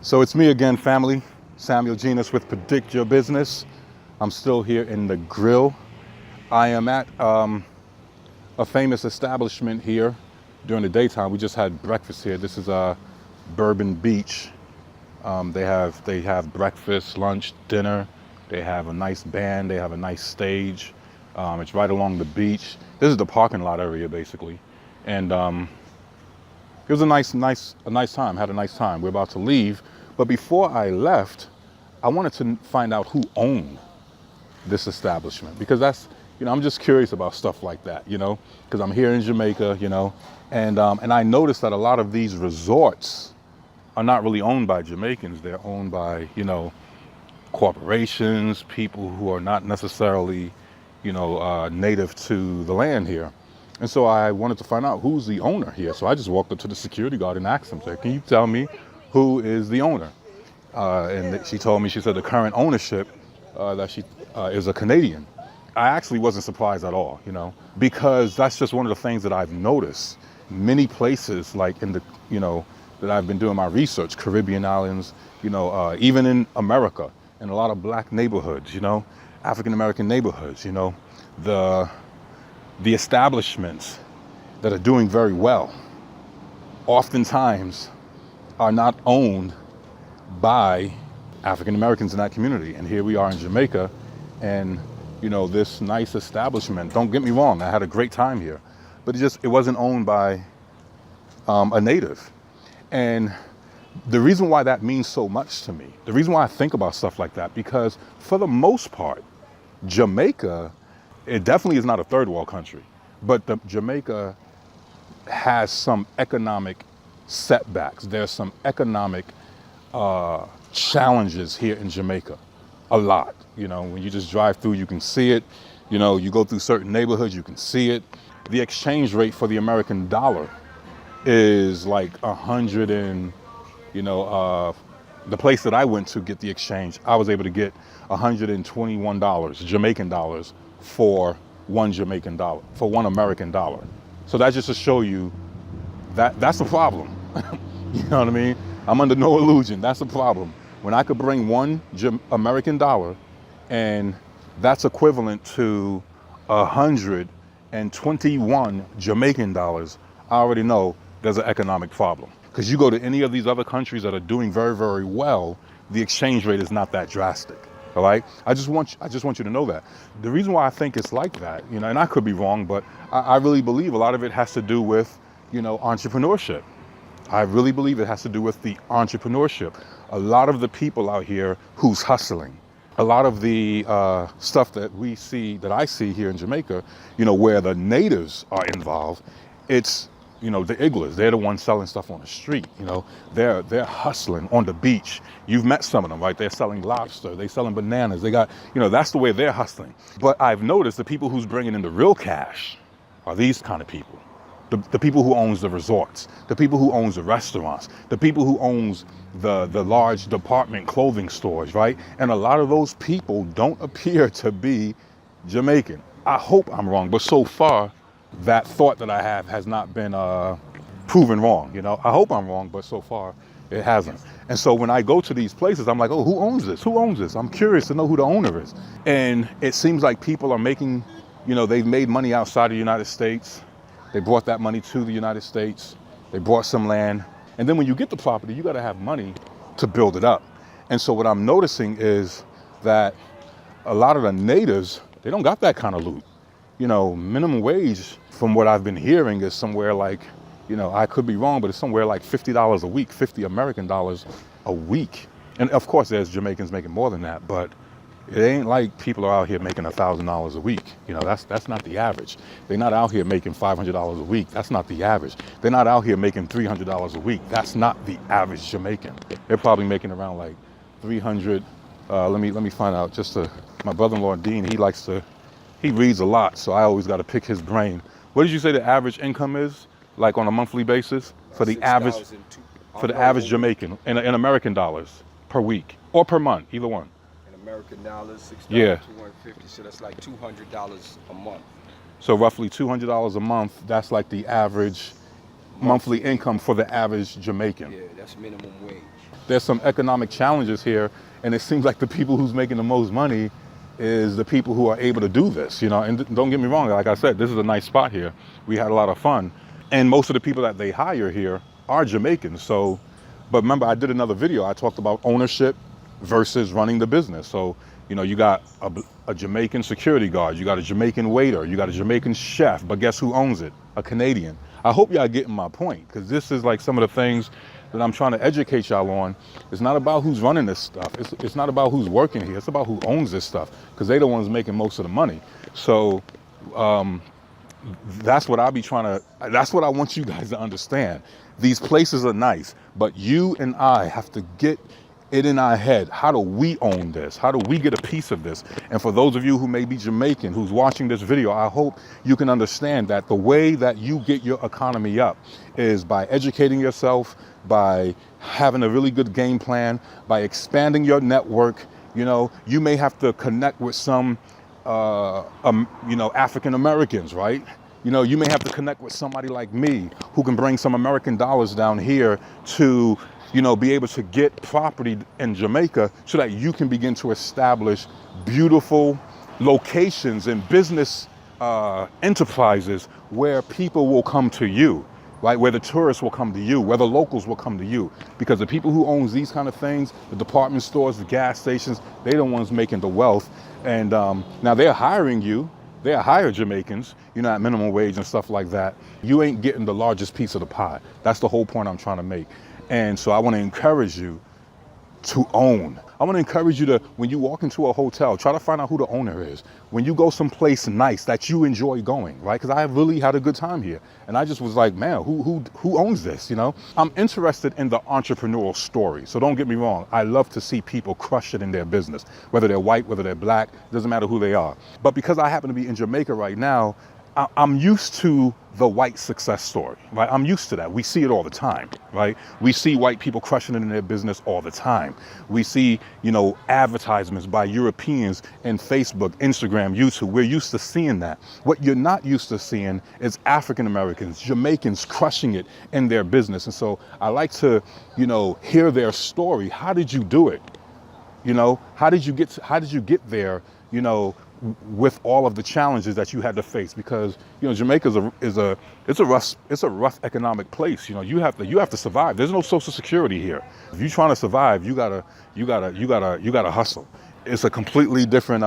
So it's me again, family. Samuel Genus with Predict Your Business. I'm still here in the grill. I am at a famous establishment here during the daytime. We just had breakfast here. This is Bourbon Beach. They have breakfast, lunch, dinner. They have a nice band. They have a nice stage. It's right along the beach. This is the parking lot area basically, and it was a nice time. Had a nice time. We're about to leave, but before I left, I wanted to find out who owned this establishment, because that's, I'm just curious about stuff like that, because I'm here in Jamaica, and I noticed that a lot of these resorts are not really owned by Jamaicans. They're owned by, corporations, people who are not necessarily, native to the land here. And so I wanted to find out who's the owner here. So I just walked up to the security guard and asked him, can you tell me who is the owner? And she told me, she said the current ownership is a Canadian. I actually wasn't surprised at all, because that's just one of the things that I've noticed. Many places, like in the, that I've been doing my research, Caribbean islands, even in America, in a lot of black neighborhoods, African-American neighborhoods, the establishments that are doing very well oftentimes are not owned by African Americans in that community. And here we are in Jamaica, and this nice establishment, don't get me wrong, I had a great time here, but it wasn't owned by a native. And the reason why that means so much to me, the reason why I think about stuff like that, because for the most part, Jamaica, it definitely is not a third world country, but Jamaica has some economic setbacks. There's some economic challenges here in Jamaica, a lot. When you just drive through, you can see it. You go through certain neighborhoods, you can see it. The exchange rate for the American dollar is like 100 and, the place that I went to get the exchange, I was able to get $121 Jamaican dollars for one Jamaican dollar, for one American dollar. So that's just to show you that that's a problem. You know what I mean? I'm under no illusion. That's a problem. When I could bring one American dollar, and that's equivalent to 121 Jamaican dollars, I already know there's an economic problem. Because you go to any of these other countries that are doing very, very well, the exchange rate is not that drastic. All right. I just want you to know that. The reason why I think it's like that, and I could be wrong, but I really believe a lot of it has to do with, entrepreneurship. I really believe it has to do with the entrepreneurship. A lot of the people out here who's hustling, a lot of the stuff that I see here in Jamaica, where the natives are involved, it's, the Iglas, they're the ones selling stuff on the street. They're hustling on the beach. You've met some of them, right? They're selling lobster, they're selling bananas. They got, that's the way they're hustling. But I've noticed the people who's bringing in the real cash are these kind of people. The people who owns the resorts, the people who owns the restaurants, the people who owns the large department clothing stores, right? And a lot of those people don't appear to be Jamaican. I hope I'm wrong, but so far, that thought that I have has not been proven wrong. I hope I'm wrong, but so far it hasn't. And so when I go to these places, I'm like, oh, who owns this? Who owns this? I'm curious to know who the owner is. And it seems like people are making, they've made money outside of the United States. They brought that money to the United States. They bought some land. And then when you get the property, you got to have money to build it up. And so what I'm noticing is that a lot of the natives, they don't got that kind of loot. Minimum wage, from what I've been hearing, is somewhere like, I could be wrong, but it's somewhere like $50 a week, 50 American dollars a week. And of course, there's Jamaicans making more than that, but it ain't like people are out here making $1,000 a week. That's not the average. They're not out here making $500 a week. That's not the average. They're not out here making $300 a week. That's not the average Jamaican. They're probably making around like 300. Let me find out. My brother-in-law Dean, he reads a lot, so I always got to pick his brain. What did you say the average income is, like on a monthly basis, for the average Jamaican in American dollars per week or per month, either one? In American dollars, $6,250, so that's like $200 a month. So roughly $200 a month. That's like the average monthly income for the average Jamaican. Yeah, that's minimum wage. there's some economic challenges here, and it seems like the people who's making the most money is the people who are able to do this, you know. And don't get me wrong, like I said, this is a nice spot here. We had a lot of fun. And most of the people that they hire here are Jamaicans. So, but remember, I did another video. I talked about ownership versus running the business. So, you know, you got a Jamaican security guard, you got a Jamaican waiter, you got a Jamaican chef, but guess who owns it? A Canadian. I hope y'all getting my point, because this is like some of the things that I'm trying to educate y'all on. It's not about who's running this stuff. It's not about who's working here. It's about who owns this stuff, because they're the ones making most of the money. So that's what that's what I want you guys to understand. These places are nice, but you and I have to get it in our head. How do we own this? How do we get a piece of this? And for those of you who may be Jamaican, who's watching this video, I hope you can understand that the way that you get your economy up is by educating yourself, by having a really good game plan, by expanding your network. You know, you may have to connect with some, you know, African Americans, right? You know, you may have to connect with somebody like me who can bring some American dollars down here to, you know, be able to get property in Jamaica so that you can begin to establish beautiful locations and business enterprises where people will come to you, right? Where the tourists will come to you, where the locals will come to you. Because the people who owns these kind of things, the department stores, the gas stations, they're the ones making the wealth. And now they're hiring you. They hire Jamaicans, you know, at minimum wage and stuff like that. You ain't getting the largest piece of the pie. That's the whole point I'm trying to make. And so I want to encourage you to own. I want to encourage you to, when you walk into a hotel, try to find out who the owner is. When you go someplace nice that you enjoy going, right? Because I really had a good time here. And I just was like, man, who owns this, you know? I'm interested in the entrepreneurial story. So don't get me wrong. I love to see people crush it in their business, whether they're white, whether they're black, doesn't matter who they are. But because I happen to be in Jamaica right now, I'm used to the white success story, right? I'm used to that. We see it all the time, right? We see white people crushing it in their business all the time. We see, you know, advertisements by Europeans in Facebook, Instagram, YouTube. We're used to seeing that. What you're not used to seeing is African Americans, Jamaicans crushing it in their business. And so I like to, you know, hear their story. How did you do it? You know, how did you get there, you know, with all of the challenges that you had to face? Because, you know, Jamaica is a rough economic place. You know, you have to survive. There's no Social Security here. If you're trying to survive, you gotta hustle. It's a completely different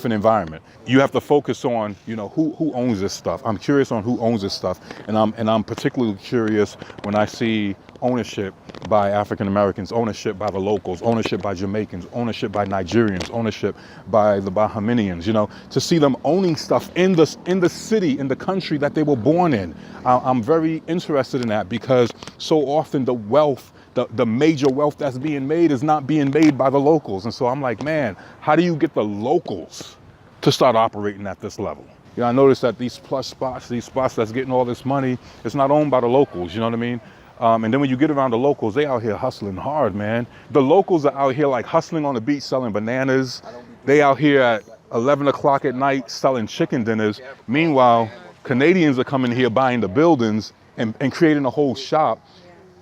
environment. You have to focus on, you know, who owns this stuff. I'm curious on who owns this stuff, and I'm particularly curious when I see ownership by African Americans, ownership by the locals, ownership by Jamaicans, ownership by Nigerians, ownership by the Bahamians, you know, to see them owning stuff in the city, in the country that they were born in. I'm very interested in that, because so often the wealth, the major wealth that's being made is not being made by the locals. And so I'm like, man, how do you get the locals to start operating at this level? You know, I noticed that these plush spots, these spots that's getting all this money, it's not owned by the locals, you know what I mean? And then when you get around the locals, they out here hustling hard, man. The locals are out here like hustling on the beach selling bananas. They out here at 11 o'clock at night selling chicken dinners. Meanwhile, Canadians are coming here buying the buildings and creating a whole shop,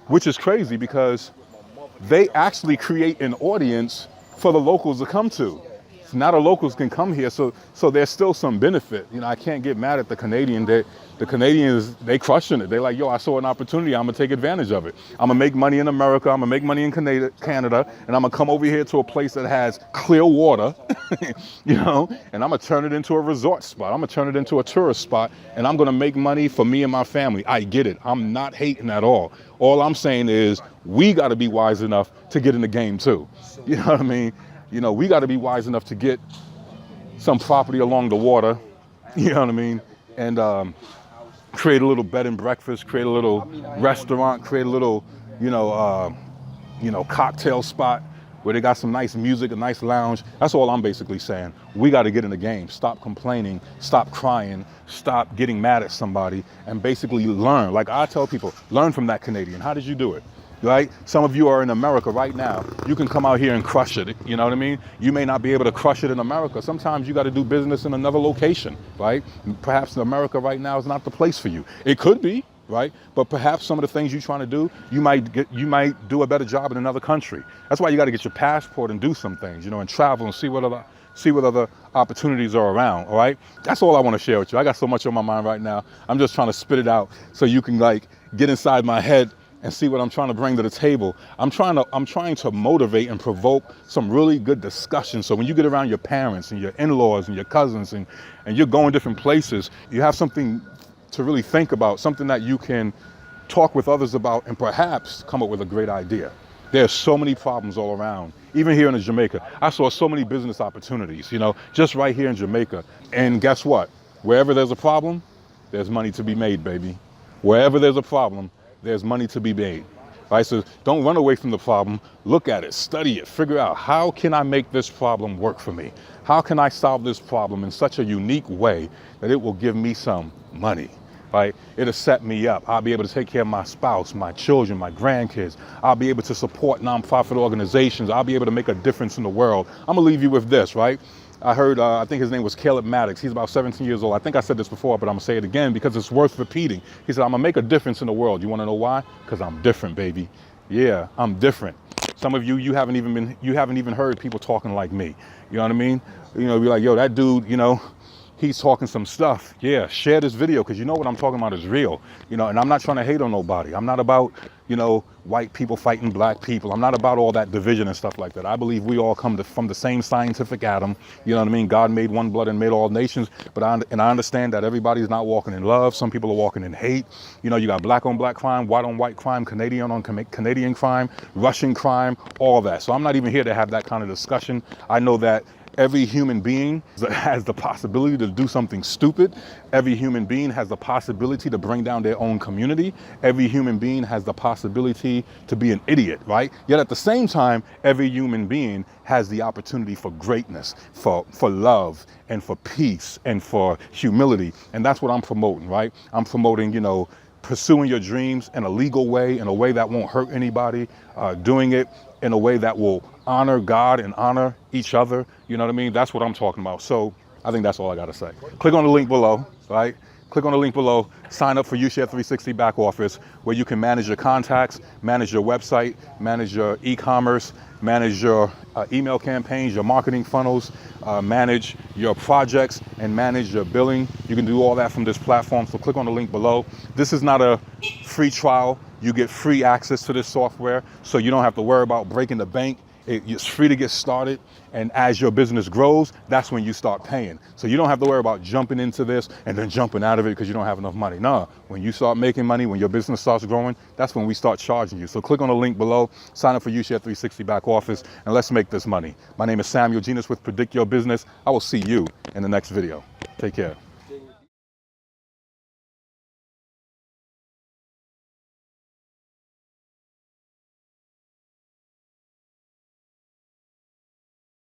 which is crazy because they actually create an audience for the locals to come to. Now the locals can come here, so there's still some benefit. You know, I can't get mad at the Canadian. The Canadians, they crushing it. They like, yo, I saw an opportunity, I'm gonna take advantage of it. I'm gonna make money in America, I'm gonna make money in Canada, and I'm gonna come over here to a place that has clear water, you know, and I'm gonna turn it into a resort spot. I'm gonna turn it into a tourist spot, and I'm gonna make money for me and my family. I get it. I'm not hating at all. All I'm saying is we gotta be wise enough to get in the game too. You know what I mean? You know, we gotta be wise enough to get some property along the water, you know what I mean? And create a little bed and breakfast, create a little restaurant, create a little, you know, cocktail spot where they got some nice music, a nice lounge. That's all I'm basically saying. We got to get in the game. Stop complaining, stop crying, stop getting mad at somebody, and basically learn. Like I tell people, learn from that Canadian. How did you do it? Right? Some of you are in America right now. You can come out here and crush it. You know what I mean? You may not be able to crush it in America. Sometimes you got to do business in another location, right? Perhaps America right now is not the place for you. It could be. right? But perhaps some of the things you're trying to do, you might do a better job in another country. That's why you got to get your passport and do some things, and travel and see what other opportunities are around. All right, that's all I want to share with you. I got so much on my mind right now. I'm just trying to spit it out so you can get inside my head and see what I'm trying to bring to the table. I'm trying to motivate and provoke some really good discussion. So when you get around your parents and your in-laws and your cousins and you're going different places, you have something to really think about, something that you can talk with others about and perhaps come up with a great idea. There's so many problems all around. Even here in Jamaica, I saw so many business opportunities, just right here in Jamaica. And guess what? Wherever there's a problem, there's money to be made, baby. Wherever there's a problem, there's money to be made. Right? So don't run away from the problem. Look at it, study it, figure out, how can I make this problem work for me? How can I solve this problem in such a unique way that it will give me some money? Right? It'll set me up. I'll be able to take care of my spouse, my children, my grandkids. I'll be able to support nonprofit organizations. I'll be able to make a difference in the world. I'm gonna leave you with this, right? I heard, I think his name was Caleb Maddox. He's about 17 years old. I think I said this before, but I'm gonna say it again because it's worth repeating. He said, I'm gonna make a difference in the world. You wanna know why? Because I'm different, baby. Yeah, I'm different. Some of you haven't even heard people talking like me. You know what I mean? Be like, yo, that dude, he's talking some stuff. Yeah, share this video because what I'm talking about is real. And I'm not trying to hate on nobody. I'm not about, white people fighting black people. I'm not about all that division and stuff like that. I believe we all come from the same scientific atom. You know what I mean? God made one blood and made all nations. But I understand that everybody's not walking in love. Some people are walking in hate. You got black on black crime, white on white crime, Canadian on Canadian crime, Russian crime, all that. So I'm not even here to have that kind of discussion. I know that every human being has the possibility to do something stupid. Every human being has the possibility to bring down their own community. Every human being has the possibility to be an idiot, right? Yet at the same time, every human being has the opportunity for greatness, for love, and for peace, and for humility. And that's what I'm promoting, right? I'm promoting, pursuing your dreams in a legal way, in a way that won't hurt anybody, doing it in a way that will honor God and honor each other. You know what I mean? That's what I'm talking about. So I think that's all I got to say. Click on the link below, right? Click on the link below, sign up for UShare 360 back office, where you can manage your contacts, manage your website, manage your e-commerce, manage your email campaigns, your marketing funnels, manage your projects, and manage your billing. You can do all that from this platform. So click on the link below. This is not a free trial. You get free access to this software, so you don't have to worry about breaking the bank. It's free to get started, and as your business grows, that's when you start paying. So you don't have to worry about jumping into this and then jumping out of it because you don't have enough money. No, when you start making money, when your business starts growing, that's when we start charging you. So click on the link below, sign up for UShare 360 back office, and let's make this money. My name is Samuel Genus with Predict Your Business. I will see you in the next video. Take care.